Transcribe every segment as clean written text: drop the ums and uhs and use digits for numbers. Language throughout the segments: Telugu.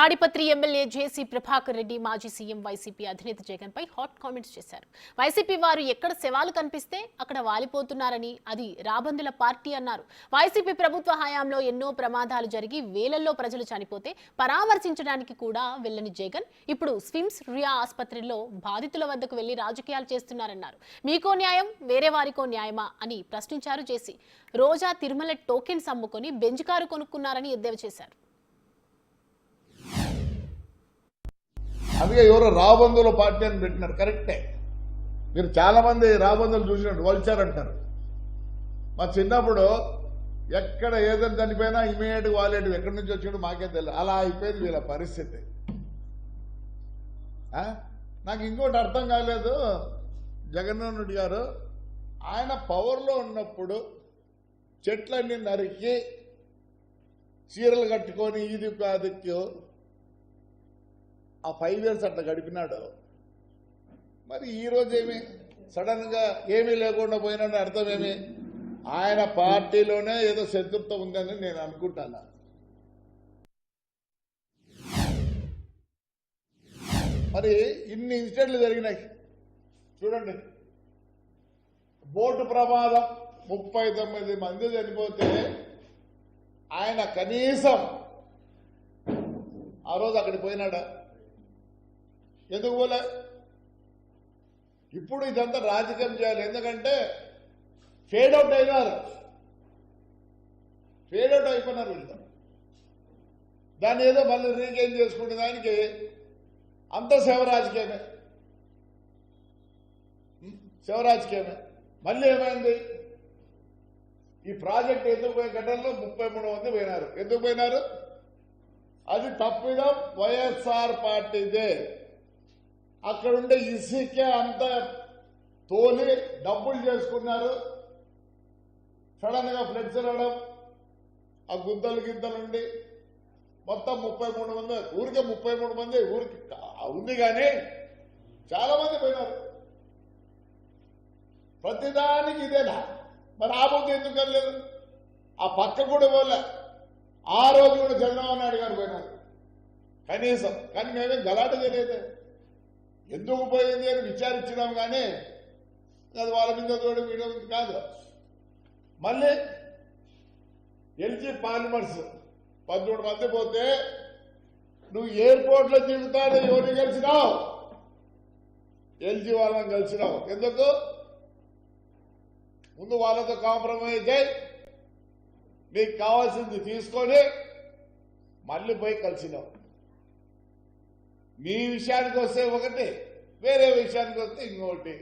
తాడిపత్రి ఎమ్మెల్యే జేసీ ప్రభాకర్ రెడ్డి మాజీ సీఎం వైసీపీ అధినేత జగన్ పై హాట్ కామెంట్స్ చేశారు. వైసీపీ వారు ఎక్కడ శవాలు కనిపిస్తే అక్కడ వాలిపోతున్నారని, అది రాబందుల పార్టీ అన్నారు. వైసీపీ ప్రభుత్వ హయాంలో ఎన్నో ప్రమాదాలు జరిగి వేలల్లో ప్రజలు చనిపోతే పరామర్శించడానికి కూడా వెళ్లని జగన్ ఇప్పుడు స్విమ్స్ రియా ఆసుపత్రిలో బాధితుల వద్దకు వెళ్లి రాజకీయాలు చేస్తున్నారన్నారు. మీకో న్యాయం వేరే వారికో న్యాయమా అని ప్రశ్నించారు జేసీ. రోజా తిరుమల టోకెన్స్ అమ్ముకొని బెంజ్ కారు కొనుక్కున్నారని ఎద్దేవా చేశారు. అందుకే ఎవరో రాబందుల పార్టీ అని పెట్టినారు. కరెక్టే. మీరు చాలా మంది రాబందులు చూసినట్టు వల్చారంటారు. మా చిన్నప్పుడు ఎక్కడ ఏదైనా చనిపోయినా ఇమీడియట్గా వాలేటివి ఎక్కడి నుంచి వచ్చినట్టు మాకే తెలియదు. అలా అయిపోయింది వీళ్ళ పరిస్థితి. నాకు ఇంకోటి అర్థం కాలేదు. జగన్మోహన్ రెడ్డి గారు ఆయన పవర్లో ఉన్నప్పుడు చెట్లన్నీ నరికి చీరలు కట్టుకొని ఇది దిక్కు ఆ 5 years అట్లా గడిపినాడు. మరి ఈరోజు ఏమి సడన్గా ఏమీ లేకుండా పోయినాడు అర్థమేమి? ఆయన పార్టీలోనే ఏదో శత్రుత్వం ఉందని నేను అనుకుంటాను. మరి ఇన్ని ఇన్సిడెంట్లు జరిగినాయి చూడండి. బోటు ప్రమాదం 39 మంది చనిపోతే ఆయన కనీసం ఆ రోజు అక్కడికి పోయినాడా? ఎందుకు పోలే? ఇప్పుడు ఇదంతా రాజకీయం చేయాలి. ఎందుకంటే ఫేడ్ అవుట్ అయినారు. ఫేడ్ అవుట్ అయిపోయినారు వీళ్ళు. దాన్ని ఏదో మళ్ళీ రీగెయిన్ చేసుకునే దానికి అంత శివరాజకీయమే. శివరాజకీయమే. మళ్ళీ ఏమైంది? ఈ ప్రాజెక్ట్ ఎందుకు పోయే ఘటనలో 33 మంది పోయినారు. ఎందుకు పోయినారు? అది తప్పిదం వైఎస్ఆర్ పార్టీదే. అక్కడుండే ఇసుకే అంతా తోలి డబ్బులు చేసుకున్నారు. సడన్గా ఫ్లడ్స్ రావడం, ఆ గుద్దలు గిద్దలుండి మొత్తం 33 మంది. ఊరికే 33 మంది ఊరికి ఉంది, కానీ చాలా మంది పోయినారు. ప్రతిదానికి ఇదేనా? మరి ఆ ముందు ఎందుకు వెళ్ళలేదు? ఆ పక్క కూడా పోలే. ఆ రోజు కూడా చంద్రబాబు నాయుడు గారు పోయినారు కనీసం. కానీ మేమే గలాట చేయలేదు. ఎందుకు పోయింది అని విచారించినాం, కానీ అది వాళ్ళ మీద తోడు వీడియో కాదు. మళ్ళీ ఎల్జీ పాలిమర్స్ 13 మంది పోతే నువ్వు ఎయిర్పోర్ట్లో దిగుతాడు ఎవరిని కలిసినావు? ఎల్జీ వాళ్ళని కలిసినావు. ఎందుకు? ముందు వాళ్ళతో కాంప్రమైజ్ అయ్యి నీకు కావాల్సింది తీసుకొని మళ్ళీ పోయి కలిసినావు. మీ విషయానికి వస్తే ఒకటి, వేరే విషయానికి వస్తే ఇంకొకటి.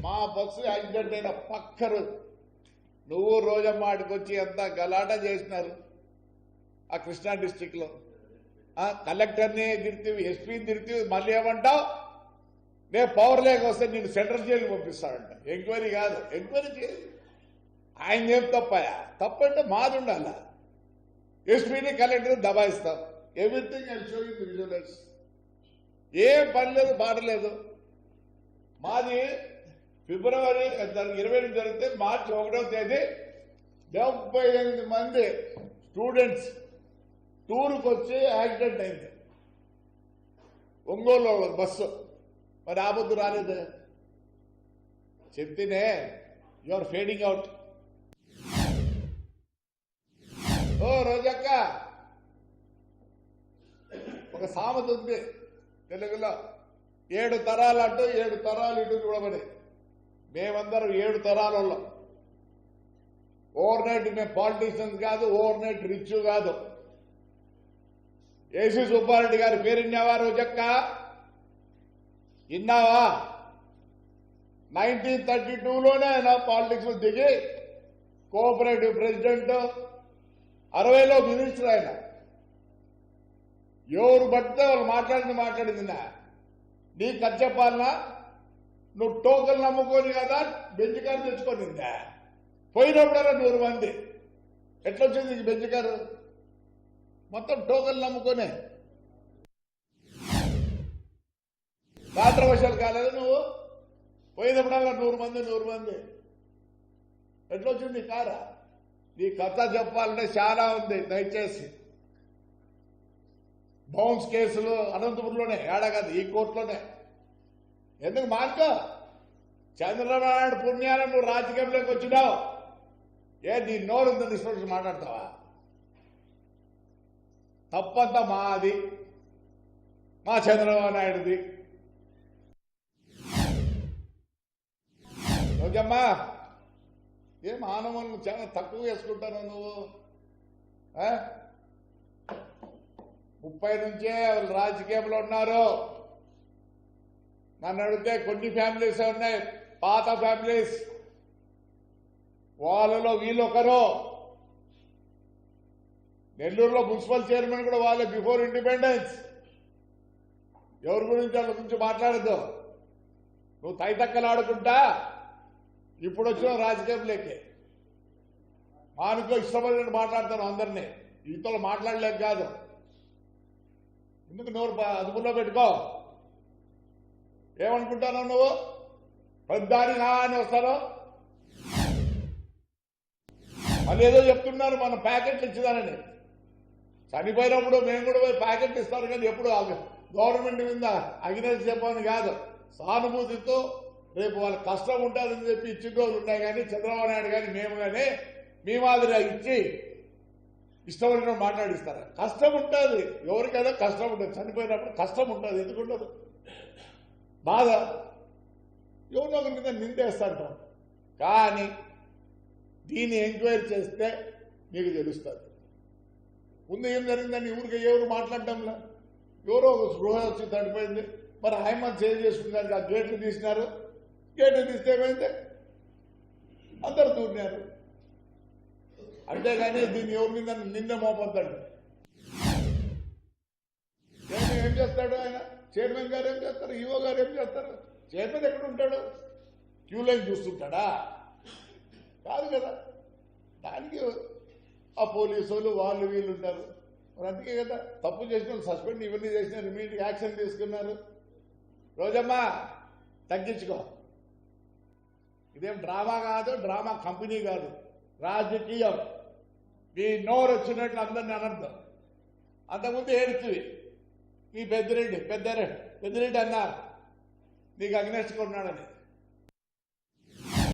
మా బస్సు యాక్సిడెంట్ అయిన పక్కరు నువ్వు రోజమ్మాడికి వచ్చి ఎంత గలాట చేసినారు ఆ కృష్ణా డిస్టిక్లో. కలెక్టర్ని తిరిగితే, ఎస్పీని తిరిగితే, మళ్ళీ ఏమంటావు? నేను పవర్ లేక వస్తే నేను సెంట్రల్ జైలుకి పంపిస్తాడంట. ఎంక్వైరీ కాదు, ఎంక్వైరీ చేయాలి. ఆయన ఏం తప్పాయా? తప్పంటే మాది ఉండాలా? ఎస్పీని కలెక్టర్ దబాయిస్తాం. Everything I show you the visualise. ఏం పని లేదు, పాట లేదు. మాది ఫిబ్రవరి 20 జరిగితే మార్చి 1వ తేదీ 78 మంది స్టూడెంట్స్ టూర్కి వచ్చి యాక్సిడెంట్ అయింది. ఒంగోలు బస్సు. మరి ఆ పొద్దు రాలేదు. చెప్తేనే యు ఆర్ ఫేడింగ్ అవుట్. ఓ రోజక్క, ఒక సామెత ఉంది తెలుగులో, 7 తరాలు అటు 7 తరాలు ఇటు చూడమని. మేమందరం 7 తరాల వాళ్ళం. ఓవర్ నైట్ మేము పాలిటీషియన్స్ కాదు, ఓవర్ నైట్ రిచ్ కాదు. ఏసీ సుబ్బారెడ్డి గారి పేరు విన్నావా రోజక్క? విన్నావా? 1932లోనే ఆయన పాలిటిక్స్ దిగి కోఆపరేటివ్ ప్రెసిడెంట్, 60లో మినిస్టర్. ఆయన ఎవరు పడితే వాళ్ళు మాట్లాడింది నీకు ఖర్చు చెప్పాలన్నా? నువ్వు టోకన్ నమ్ముకొని కదా బెంచ్ కారు తెచ్చుకొనిందా? పోయినప్పుడల్లా 100 మంది. ఎట్లొచ్చింది నీకు బెంచ్ కారు? మొత్తం టోకన్ నమ్ముకొనే. కాంట్రవర్షియల్ కాలేదు నువ్వు? పోయినప్పుడల్లా 100 మంది. ఎట్లొచ్చింది కారా? నీ కథ చెప్పాలంటే చాలా ఉంది. దయచేసి బౌన్స్ కేసులు అనంతపురంలోనే, ఏడా కాదు ఈ కోర్టులోనే. ఎందుకు మార్కో? చంద్రబాబు నాయుడు పుణ్యాలను నువ్వు రాజకీయంలోకి వచ్చినావు. నీ నోరుందో నిష్పక్ష మాట్లాడతావా? తప్పంతా మాది, మా చంద్రబాబు నాయుడుది. రోజమ్మా, ఏ మానవులను చాలా తక్కువ వేసుకుంటాను నువ్వు. 30 నుంచే రాజకీయంలో ఉన్నారు. నన్ను అడిగితే కొన్ని ఫ్యామిలీస్ ఉన్నాయి, పాత ఫ్యామిలీస్. వాళ్ళలో వీళ్ళు ఒకరు. నెల్లూరులో మున్సిపల్ చైర్మన్ కూడా వాళ్ళే, బిఫోర్ ఇండిపెండెన్స్. ఎవరి గురించి వాళ్ళ గురించి మాట్లాడద్దు. నువ్వు తైతక్కలాడుకుంటా ఇప్పుడు వచ్చిన రాజకీయంలోకి. మానుకో ఇష్టపడినట్టు మాట్లాడతాను అందరినీ, ఈతలో మాట్లాడలేక కాదు. ఎందుకు నోరు అదుపులో పెట్టుకో. ఏమనుకుంటాను నువ్వు? పెద్దాని అని వస్తారో మళ్ళీ ఏదో చెప్తున్నారు, మనం ప్యాకెట్లు ఇచ్చేదానని. చనిపోయినప్పుడు మేము కూడా పోయి ప్యాకెట్లు ఇస్తారు, కానీ ఎప్పుడు గవర్నమెంట్ మీద అగ్నేసి చెప్పని కాదు. సానుభూతితో రేపు వాళ్ళ కష్టం ఉంటుందని చెప్పి ఇచ్చిన రోజులు ఉన్నాయి. కానీ చంద్రబాబు నాయుడు కానీ మేము కానీ మీ మాదిరిగా ఇచ్చి ఇష్టపడిన మాట్లాడిస్తారా? కష్టం ఉంటుంది, ఎవరికైనా కష్టం ఉంటుంది. చనిపోయినప్పుడు కష్టం ఉంటుంది, ఎందుకుండదు? బాధ ఎవరినో ఒకరి మీద నిందేస్తాంటాం. కానీ దీన్ని ఎంక్వైరీ చేస్తే మీకు తెలుస్తుంది ముందు ఏం జరిగిందని. ఊరికి ఎవరు మాట్లాడటంలా, ఎవరో ఒక స్పృహ వచ్చి తడిపోయింది. మరి ఆయమ్మ చేంజ్ చేసుకున్నారు, ఆ గేట్లు తీసినారు. గేట్లు తీస్తే ఏమైంది? అందరు దూరినారు. అంతేగాని దీన్ని ఎవరి మీద నింద మోపొద్దండి. ఏం చేస్తాడు ఆయన? చైర్మన్ గారు ఏం చేస్తారు? ఈఓ గారు ఏం చేస్తారు? చైర్మన్ ఎక్కడ ఉంటాడు? క్యూ లైన్ చూస్తుంటాడా? కాదు కదా. దానికి ఆ పోలీసు వాళ్ళు వీళ్ళు ఉంటారు. మరి అందుకే కదా తప్పు చేసిన సస్పెండ్ ఇవన్నీ చేసిన ఇమీడియట్ యాక్షన్ తీసుకున్నారు. రోజమ్మా తగ్గించుకో. ఇదేం డ్రామా కాదు, డ్రామా కంపెనీ కాదు, రాజకీయం. మీ నోరు వచ్చినట్లు అందరినీ అనర్థం. అంతకుముందు ఏడుతుంది మీ పెద్దిరెడ్డి అన్నారు నీకు అగ్నేష్గా ఉన్నాడని.